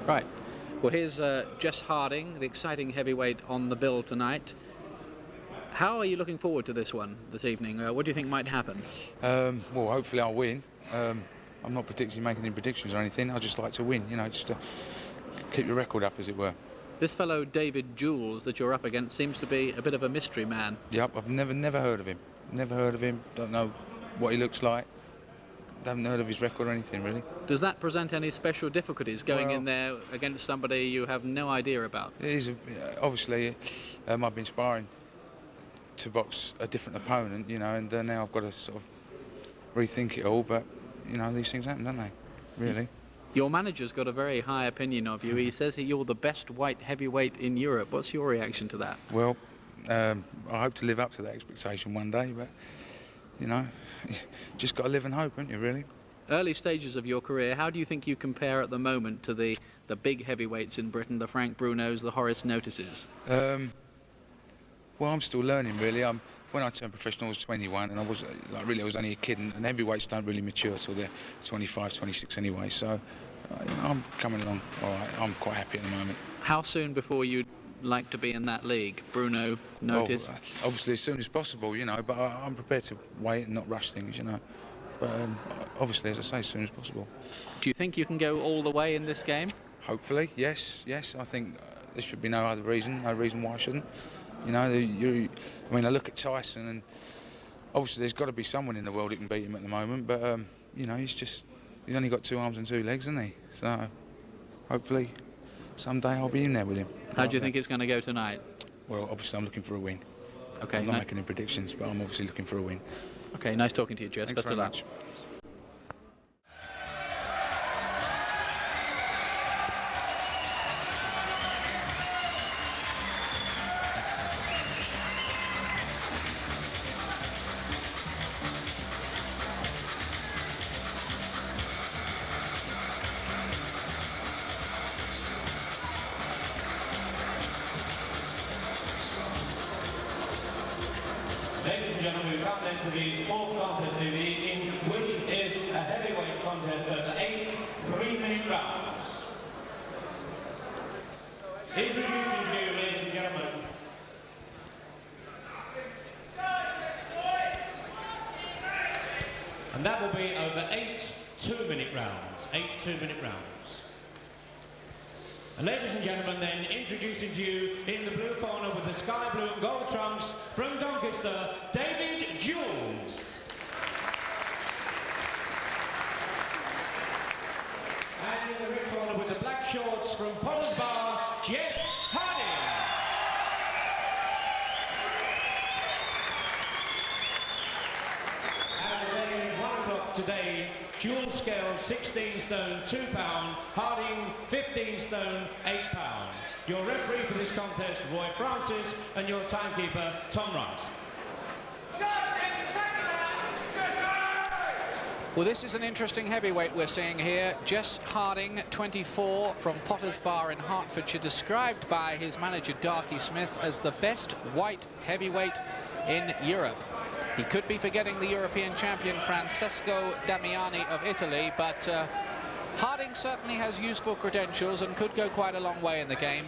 Right. Well, here's Jess Harding, the exciting heavyweight on the bill tonight. How are you looking forward to this one this evening? What do you think might happen? Well, hopefully I'll win. I'm not particularly making any predictions or anything. I just like to win, you know, just to keep the record up, as it were. This fellow David Jules that you're up against seems to be a bit of a mystery man. Yep, I've never heard of him. Never heard of him. Don't know what he looks like. Haven't heard of his record or anything, really. Does that present any special difficulties going in there against somebody you have no idea about? It is, obviously, I've been sparring to box a different opponent, you know, and now I've got to sort of rethink it all, but, you know, these things happen, don't they, really? Your manager's got a very high opinion of you. He says you're the best white heavyweight in Europe. What's your reaction to that? Well, I hope to live up to that expectation one day, but, you know, just got to live and hope, haven't you, really? Early stages of your career, how do you think you compare at the moment to the big heavyweights in Britain, the Frank Brunos, the Horace Notices? Well, I'm still learning, really. When I turned professional, I was 21, and I was only a kid, and heavyweights don't really mature till they're 25, 26 anyway, so you know, I'm coming along all right. I'm quite happy at the moment. How soon before you'd like to be in that league? Bruno, Notice? Oh, obviously as soon as possible, you know, but I'm prepared to wait and not rush things, you know. But obviously, as I say, as soon as possible. Do you think you can go all the way in this game? Hopefully, yes. I think there should be no reason why I shouldn't. You know, I mean, I look at Tyson, and obviously there's got to be someone in the world who can beat him at the moment, but, you know, he's only got 2 arms and 2 legs, hasn't he? So, hopefully, someday I'll be in there with him. How do you think it's going to go tonight? Well, obviously I'm looking for a win. Okay. I'm not making any predictions, but I'm obviously looking for a win. Okay, nice talking to you, Jess. Best of luck. Ladies and gentlemen, we come then to the fourth contest of the evening, which is a heavyweight contest of 8 3-minute rounds. Introducing you, ladies and gentlemen, and that will be over 8 2-minute rounds. 8 2-minute rounds. And ladies and gentlemen, then introducing to you in the blue corner with the sky blue and gold trunks from Doncaster, David Jules. And in the red corner with the black shorts from Potter's Bar, Jess Harding. And then at 1 o'clock today, Jules scale 16 stone 2 pound, Harding 15 stone 8 pound. Your referee for this contest, Roy Francis, and your timekeeper, Tom Rice. Well, this is an interesting heavyweight we're seeing here. Jess Harding, 24, from Potter's Bar in Hertfordshire, described by his manager Darky Smith as the best white heavyweight in Europe. He could be forgetting the European champion Francesco Damiani of Italy, but Harding certainly has useful credentials and could go quite a long way in the game.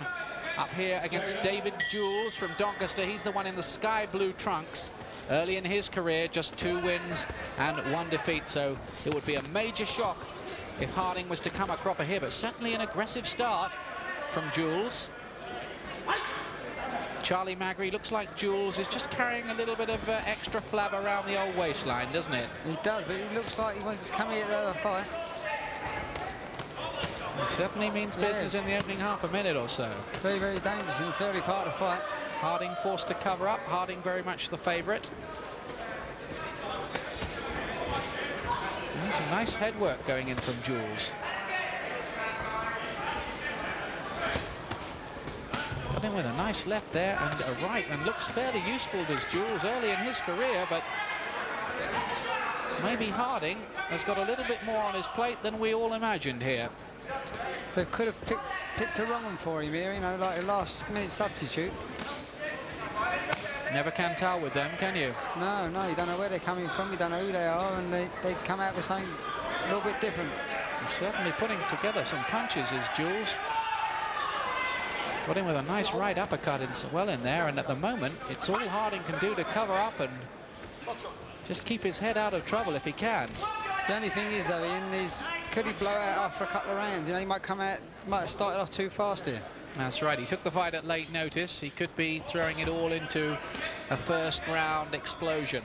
Up here against David Jules from Doncaster. He's the one in the sky blue trunks. Early in his career, just 2 wins and 1 defeat, so it would be a major shock if Harding was to come a cropper here, but certainly an aggressive start from Jules. Charlie Magri, looks like Jules is just carrying a little bit of extra flab around the old waistline, doesn't it? He does, but he looks like he wants to come here to fight. He certainly means business in the opening half a minute or so. Very, very dangerous in this early part of the fight. Harding forced to cover up. Harding very much the favourite. Some nice head work going in from Jules. Got him with a nice left there and a right, and looks fairly useful, does Jules, early in his career, but maybe Harding has got a little bit more on his plate than we all imagined here. They could have picked a wrong one for him here, you know, like a last-minute substitute. Never can tell with them, can you? No, you don't know where they're coming from, you don't know who they are, and they come out with something a little bit different. He's certainly putting together some punches, is Jules. Got him with a nice right uppercut well in there, and at the moment it's all Harding can do to cover up and just keep his head out of trouble if he can. The only thing is, though, Ian, is could he blow out after a couple of rounds? You know, he might have started off too fast here. That's right, he took the fight at late notice. He could be throwing it all into a first round explosion.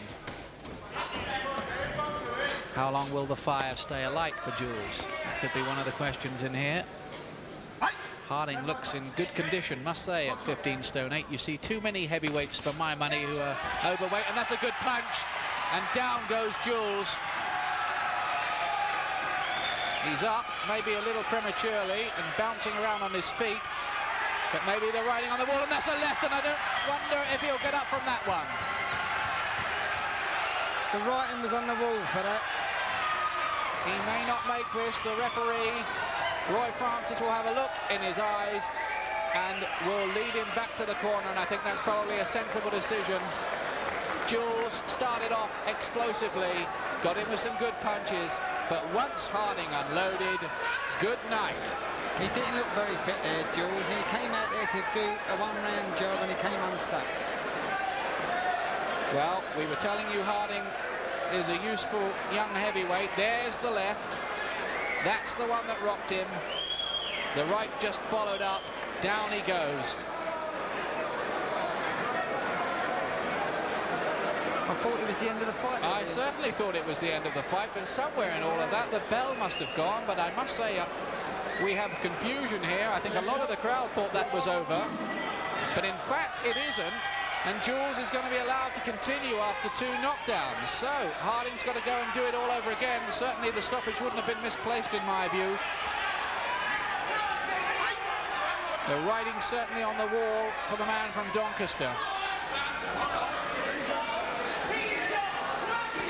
How long will the fire stay alight for Jules? That could be one of the questions in here. Harding looks in good condition, must say, at 15 stone 8. You see too many heavyweights for my money who are overweight, and that's a good punch. And down goes Jules. He's up, maybe a little prematurely, and bouncing around on his feet. But maybe they're riding on the wall, and that's a left, and I don't wonder if he'll get up from that one. The writing was on the wall for that. He may not make this. The referee, Roy Francis, will have a look in his eyes and will lead him back to the corner, and I think that's probably a sensible decision. Jules started off explosively, got him with some good punches, but once Harding unloaded, good night. He didn't look very fit there, Jules. He came out there to do a one-round job and he came unstuck. Well, we were telling you Harding is a useful young heavyweight. There's the left. That's the one that rocked him. The right just followed up. Down he goes. I thought it was the end of the fight. I certainly thought it was the end of the fight, but somewhere in all of that, the bell must have gone. But I must say, we have confusion here. I think a lot of the crowd thought that was over, but in fact it isn't, and Jules is going to be allowed to continue after 2 knockdowns. So Harding's got to go and do it all over again. Certainly the stoppage wouldn't have been misplaced in my view. The writing certainly on the wall for the man from Doncaster.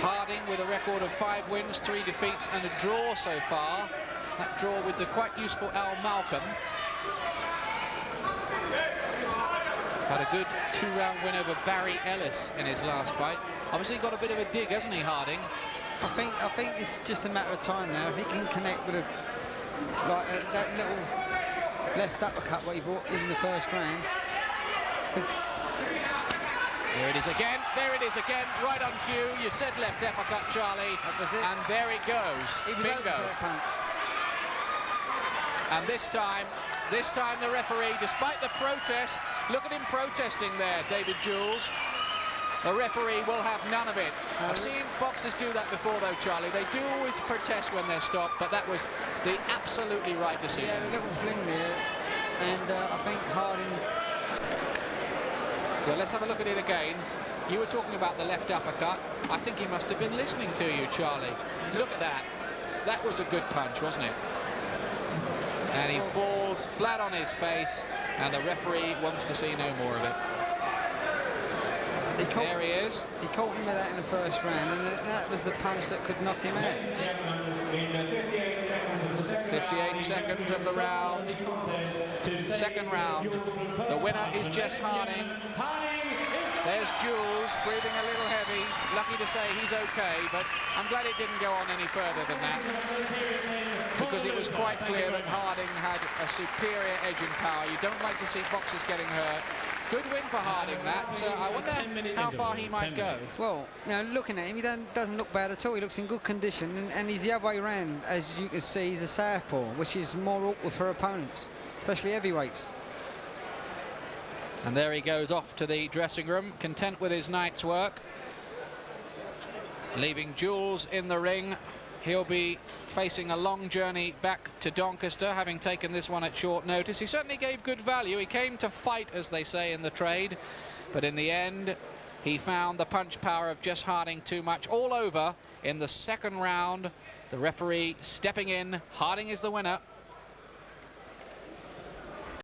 Harding with a record of 5 wins, 3 defeats and a draw so far. That draw with the quite useful Al Malcolm. Had a good 2-round win over Barry Ellis in his last fight. Obviously got a bit of a dig, hasn't he, Harding? I think it's just a matter of time now. If he can connect with that little left uppercut what he brought in the first round. There it is again, there it is again, right on cue. You said left uppercut, Charlie, and there it goes. He was bingo. open for that punch. And this time the referee, despite the protest, look at him protesting there, David Jules. The referee will have none of it. I've seen boxers do that before though, Charlie. They do always protest when they're stopped, but that was the absolutely right decision. Yeah, a little fling there, and I think Harding... Well, let's have a look at it again. You were talking about the left uppercut. I think he must have been listening to you, Charlie. Look at that. That was a good punch, wasn't it? And he falls flat on his face, and the referee wants to see no more of it. There he is. He caught him with that in the first round, and that was the punch that could knock him out. 58 seconds of the round. Second round. The winner is Jess Harding. There's Jules, breathing a little heavy. Lucky to say he's okay, but I'm glad it didn't go on any further than that, because it was quite clear that Harding had a superior edge in power. You don't like to see boxers getting hurt. Good win for Harding, that. I wonder how far he might go. Well, now looking at him, he doesn't look bad at all. He looks in good condition, and he's the other way around. As you can see, he's a southpaw, which is more awkward for opponents, especially heavyweights. And there he goes off to the dressing room, content with his night's work. Leaving Jules in the ring. He'll be facing a long journey back to Doncaster, having taken this one at short notice. He certainly gave good value. He came to fight, as they say in the trade, but in the end he found the punch power of Jess Harding too much. All over in the second round. The referee stepping in. Harding is the winner.